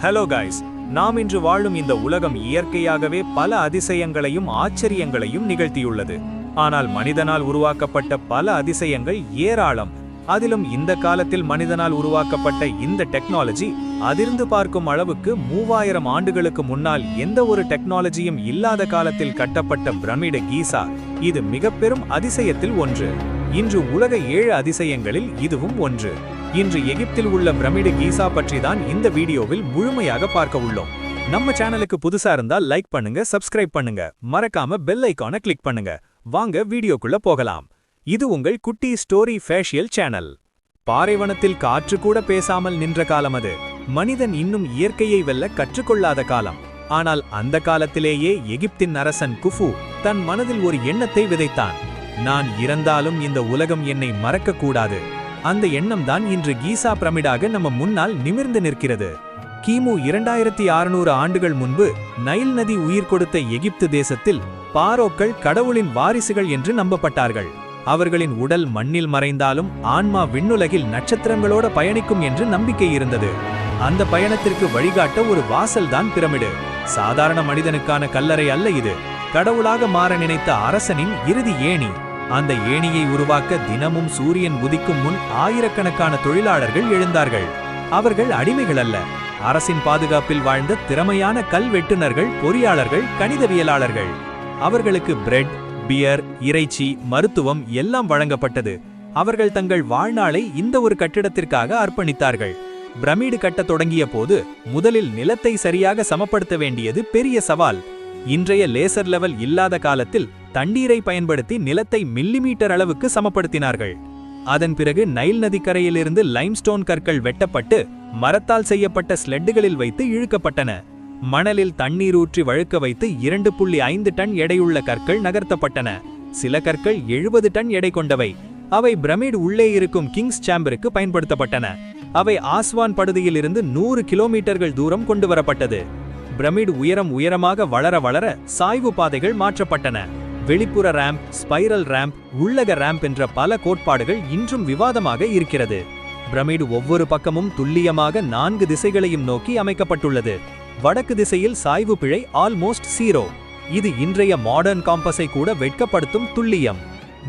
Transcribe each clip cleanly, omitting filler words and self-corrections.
Hello guys, நாம் இன்று வாழும் இந்த உலகம் இயற்கையாகவே பல அதிசயங்களையும் ஆச்சரியங்களையும் நிகழ்த்தியுள்ளது. ஆனால் மனிதனால் உருவாக்கப்பட்ட பல அதிசயங்கள் ஏராளம். அதிலும் இந்த காலத்தில் மனிதனால் உருவாக்கப்பட்ட இந்த டெக்னாலஜி அதிர்ந்து பார்க்கும் அளவுக்கு 3000 ஆண்டுகளுக்கு முன்னால் எந்த ஒரு டெக்னாலஜியும் இல்லாத காலத்தில் கட்டப்பட்ட பிரமிடு கீசா, இது மிக பெரும் அதிசயத்தில் ஒன்று. இன்று உலக 7 அதிசயங்களில் இதுவும் ஒன்று. இன்று எகிப்தில் உள்ள பிரமிடு கீசா பற்றி தான் இந்த வீடியோவில் முழுமையாக பார்க்க உள்ளோம். நம்ம சேனலுக்கு புதுசா இருந்தா லைக் பண்ணுங்க, சப்ஸ்கிரைப் பண்ணுங்க, மறக்காம பெல் ஐகானை கிளிக் பண்ணுங்க. வாங்க வீடியோக்குள்ள போகலாம். இது உங்கள் குட்டி ஸ்டோரி ஃபேஷியல் சேனல். பாலைவனத்தில் காற்று கூட பேசாமல் நின்ற காலம் அது. மனிதன் இன்னும் இயற்கையை வெல்ல கற்றுக்கொள்ளாத காலம். ஆனால் அந்த காலத்திலேயே எகிப்தின் அரசன் குஃபு தன் மனதில் ஒரு எண்ணத்தை விதைத்தான். நான் இறந்தாலும் இந்த உலகம் என்னை மறக்க கூடாது. அந்த எண்ணம் தான் இன்று கீசா பிரமிடாக நம்ம முன்னால் நிமிர்ந்து நிற்கிறது. கிமு 2600 ஆண்டுகள் முன்பு நைல் நதி உயிர் கொடுத்த எகிப்து தேசத்தில் பாரோக்கள் கடவுளின் வாரிசுகள் என்று நம்பப்பட்டார்கள். அவர்களின் உடல் மண்ணில் மறைந்தாலும் ஆன்மா விண்ணுலகில் நட்சத்திரங்களோட பயணிக்கும் என்று நம்பிக்கை இருந்தது. அந்த பயணத்திற்கு வழிகாட்ட ஒரு வாசல் தான் பிரமிடு. சாதாரண மனிதனுக்கான கல்லறை அல்ல இது. கடவுளாக மாற நினைத்த அரசனின் இறுதி ஏணி. அந்த ஏணியை உருவாக்க தினமும் சூரியன் உதிக்கும் முன் ஆயிரக்கணக்கான தொழிலாளர்கள் எழுந்தார்கள். அவர்கள் அடிமைகள் அல்ல, அரசின் பாதுகாப்பில் வாழ்ந்த திறமையான கல்வெட்டுநர்கள், பொறியாளர்கள், கணிதவியலாளர்கள். அவர்களுக்கு பிரெட், பியர், இறைச்சி, மருத்துவம் எல்லாம் வழங்கப்பட்டது. அவர்கள் தங்கள் வாழ்நாளை இந்த ஒரு கட்டிடத்திற்காக அர்ப்பணித்தார்கள். பிரமிடு கட்டத் தொடங்கிய போது முதலில் நிலத்தை சரியாக சமப்படுத்த வேண்டியது பெரிய சவால். இன்றைய லேசர் லெவல் இல்லாத காலத்தில் தண்ணீரை பயன்படுத்தி நிலத்தை மில்லிமீட்டர் அளவுக்கு சமப்படுத்தினார்கள். அதன் பிறகு நைல் நதிக்கரையிலிருந்து லைம்ஸ்டோன் கற்கள் வெட்டப்பட்டு மரத்தால் செய்யப்பட்ட ஸ்லெட்டுகளில் வைத்து இழுக்கப்பட்டன. மணலில் தண்ணீர் ஊற்றி வழுக்க வைத்து 2.5 டன் எடையுள்ள கற்கள் நகர்த்தப்பட்டன. சில கற்கள் 70 டன் எடை கொண்டவை. அவை பிரமிடு உள்ளே இருக்கும் கிங்ஸ் சேம்பருக்கு பயன்படுத்தப்பட்டன. அவை ஆஸ்வான் படுதியிலிருந்து 100 கிலோமீட்டர்கள் தூரம் கொண்டு வரப்பட்டது. பிரமிடு உயரமாக வளர வளர சாய்வு பாதைகள் மாற்றப்பட்டன. வெளிப்புற ரேம்ப், ஸ்பைரல் ரேம்ப், உள்ளக ரேம்ப் என்ற பல கோட்பாடுகள் இன்றும் விவாதமாக இருக்கிறது. பிரமிடு ஒவ்வொரு பக்கமும் துல்லியமாக 4 திசைகளையும் நோக்கி அமைக்கப்பட்டுள்ளது. வடக்கு திசையில் சாய்வு பிழை ஆல்மோஸ்ட் 0. இது இன்றைய மாடர்ன் காம்பஸை கூட வெட்கப்படுத்தும் துல்லியம்.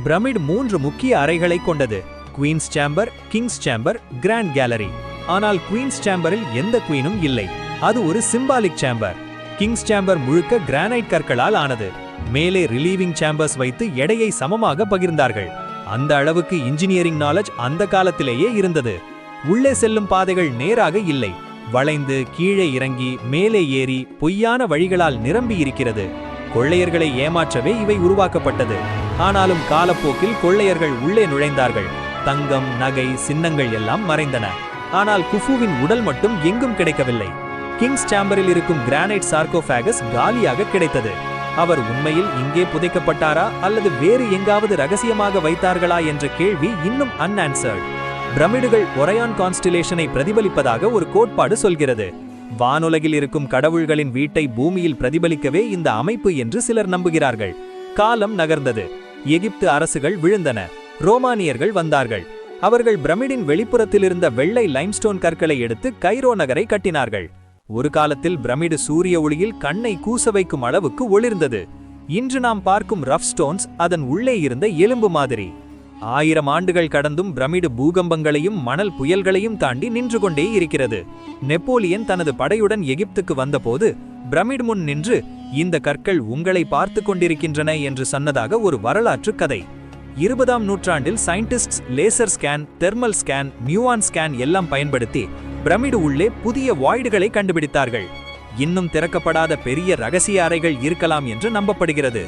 பிரமிடு 3 முக்கிய அறைகளை கொண்டது: queen's chamber, king's chamber, grand gallery. ஆனால் குவீன்ஸ் சேம்பரில் எந்த குவீனும் இல்லை. அது ஒரு சிம்பாலிக் சேம்பர். கிங்ஸ் சேம்பர் முழுக்க கிரானைட் கற்களால் ஆனது. மேலே ரிலீவிங் சேம்பர்ஸ் வைத்து எடையை சமமாக பகிர்ந்தார்கள். அந்த அளவுக்கு இன்ஜினியரிங் நாலேஜ் அந்த காலத்திலேயே இருந்தது. உள்ளே செல்லும் பாதைகள் நேராக இல்லை, வளைந்து கீழே இறங்கி மேலே ஏறி பொய்யான வழிகளால் நிரம்பி இருக்கிறது. கொள்ளையர்களை ஏமாற்றவே இவை உருவாக்கப்பட்டது. ஆனாலும் காலப்போக்கில் கொள்ளையர்கள் உள்ளே நுழைந்தார்கள். தங்கம், நகை, சின்னங்கள் எல்லாம் மறைந்தன. ஆனால் குஃபுவின் உடல் மட்டும் எங்கும் கிடைக்கவில்லை. கிங்ஸ் சேம்பரில் இருக்கும் கிரானைட் சார்கோஃபாகஸ் காலியாக கிடைத்தது. அவர் உண்மையில் இங்கே புதைக்கப்பட்டாரா அல்லது வேறு எங்காவது ரகசியமாக வைத்தார்களா என்ற கேள்வி இன்னும் அன்ஆன்சர்ட். பிரமிடுகள் ஒரையான் கான்ஸ்டிலேஷனை பிரதிபலிப்பதாக ஒரு கோட்பாடு சொல்கிறது. வானுலகில் இருக்கும் கடவுள்களின் வீட்டை பூமியில் பிரதிபலிக்கவே இந்த அமைப்பு என்று சிலர் நம்புகிறார்கள். காலம் நகர்ந்தது. எகிப்து அரசுகள் விழுந்தன. ரோமானியர்கள் வந்தார்கள். அவர்கள் பிரமிடின் வெளிப்புறத்தில் இருந்த வெள்ளை லைம்ஸ்டோன் கற்களை எடுத்து கைரோ நகரை கட்டினார்கள். ஒரு காலத்தில் பிரமிடு சூரிய ஒளியில் கண்ணை கூச வைக்கும் அளவுக்கு ஒளிர்ந்தது. இன்று நாம் பார்க்கும் ரஃப் ஸ்டோன்ஸ் அதன் உள்ளே இருந்த எலும்பு மாதிரி. 1000 ஆண்டுகள் கடந்தும் பிரமிடு பூகம்பங்களையும் மணல் புயல்களையும் தாண்டி நின்று கொண்டே இருக்கிறது. நெப்போலியன் தனது படையுடன் எகிப்துக்கு வந்தபோது பிரமிடு முன் நின்று, இந்த கற்கள் உங்களை பார்த்து கொண்டிருக்கின்றன என்று சொன்னதாக ஒரு வரலாற்று கதை. 20ஆம் நூற்றாண்டில் scientists laser scan, thermal scan, muon scan எல்லாம் பயன்படுத்தி பிரமிடு உள்ளே புதிய வாய்டுகளை கண்டுபிடித்தார்கள். இன்னும் திறக்கப்படாத பெரிய ரகசிய அறைகள் இருக்கலாம் என்று நம்பப்படுகிறது.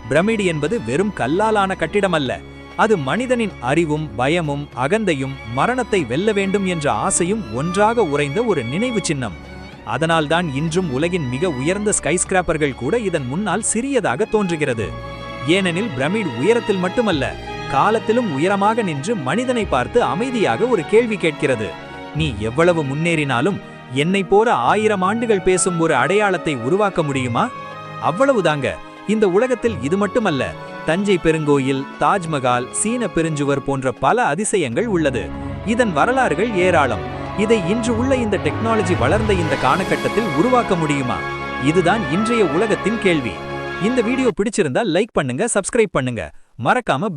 பிரமிடு என்பது வெறும் கல்லாலான கட்டிடம் அல்ல. அது மனிதனின் அறிவும், பயமும், அகந்தையும், மரணத்தை வெல்ல வேண்டும் என்ற ஆசையும் ஒன்றாக உறைந்த ஒரு நினைவு சின்னம். அதனால்தான் இன்றும் உலகின் மிக உயர்ந்த ஸ்கைஸ்கிராப்பர்கள் கூட இதன் முன்னால் சிறியதாக தோன்றுகிறது. ஏனெனில் பிரமிடு உயரத்தில் மட்டுமல்ல, காலத்திலும் உயரமாக நின்று மனிதனை பார்த்து அமைதியாக ஒரு கேள்வி கேட்கிறது: நீ எவ்வளவு முன்னேறினாலும் என்னை போற 1000 ஆண்டுகள் பேசும் ஒரு அடையாளத்தை உருவாக்க முடியுமா? அவ்வளவுதாங்க. இந்த உலகத்தில் இது மட்டுமல்ல, தஞ்சை பெருங்கோயில், தாஜ்மஹால், சீன பெருஞ்சுவர் போன்ற பல அதிசயங்கள் உள்ளது. இதன் வரலாறுகள் ஏராளம். இதை இன்று உள்ள இந்த டெக்னாலஜி வளர்ந்த இந்த காலகட்டத்தில் உருவாக்க முடியுமா? இதுதான் இன்றைய உலகத்தின் கேள்வி. இந்த வீடியோ பிடிச்சிருந்தா லைக் பண்ணுங்க, சப்ஸ்கிரைப் பண்ணுங்க, மறக்காம பெல்